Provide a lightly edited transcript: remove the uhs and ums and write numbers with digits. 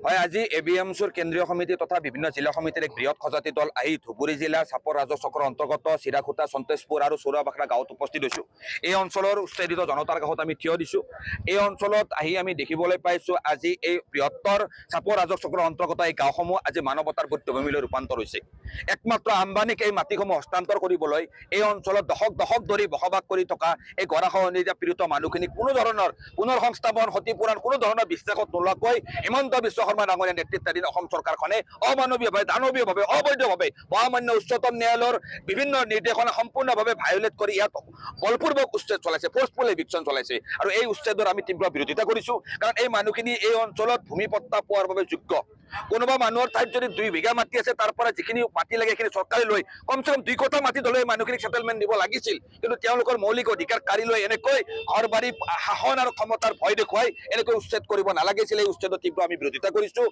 হয়, আজি এবিএমচিৰ কেন্দ্ৰীয় সমিতি তথা বিভিন্ন জিলা সমিতিৰ এক বৃহৎ সজাতি দল আহি ধুবুৰী জিলাৰ চাপৰ ৰাজহ চক্ৰৰ অন্তৰ্গত চিৰাকুটা সন্তোষপুৰ আৰু চৌৰাবাখৰা গাঁৱত উপস্থিত হৈছোঁ। এই অঞ্চলৰ উচ্ছেদিত জনতাৰ কাষত আমি থিয় দিছোঁ। এই অঞ্চলত আহি আমি দেখিবলৈ পাইছোঁ আজি এই বৃহত্তৰ চাপৰ ৰাজহ চক্ৰৰ অন্তৰ্গত এই গাঁওসমূহ আজি মানৱতাৰ বধ্যভূমিলৈ ৰূপান্তৰ হৈছে। একমাত্ৰ আম্বানীক এই মাটিসমূহ হস্তান্তৰ কৰিবলৈ এই অঞ্চলত দশক দশক ধৰি বসবাস কৰি থকা এই গৰাখহনীয়া পীড়িত মানুহখিনিক কোনো ধৰণৰ পুনৰ সংস্থাপন ক্ষতিপূৰণ কোনো ধৰণৰ বিশ্বাসত নোলোৱাকৈ হিমন্ত বিশ্ব শৰ্মা ডাঙৰীয়া নেতৃত্বাধীন অসম চৰকাৰখনে অমানৱীয়ভাৱে দানৱীয়ভাৱে অবৈধভাৱে মহামান্য উচ্চতম ন্যায়ালয়ৰ বিভিন্ন নিৰ্দেশনা সম্পূৰ্ণভাৱে ভায়োলেট কৰি ইয়াত বলপূৰ্বক উচ্ছেদ চলাইছে, ফ'ৰ্চফুল এভিকশ্যন চলাইছে। আৰু এই উচ্ছেদৰ আমি তীব্ৰ বিৰোধিতা কৰিছোঁ, কাৰণ এই মানুহখিনি এই অঞ্চলত ভূমি পট্টা পোৱাৰ বাবে যোগ্য। কোনোবা মানুহৰ ঠাইত যদি 2 বিঘা মাটি আছে, তাৰ পৰা যিখিনি মাটি লাগে সেইখিনি চৰকাৰে লৈ কমচে কম 2 কঠা মাটি হ'লেও এই মানুহখিনিক ছেটেলমেণ্ট দিব লাগিছিল। কিন্তু তেওঁলোকৰ মৌলিক অধিকাৰ কাঢ়ি লৈ এনেকৈ ঘৰ বাৰী শাসন আৰু ক্ষমতাৰ ভয় দেখুৱাই এনেকৈ উচ্ছেদ কৰিব নালাগিছিল। এই উচ্ছেদৰ তীব্ৰ আমি বিৰোধিতা কৰিছোঁ।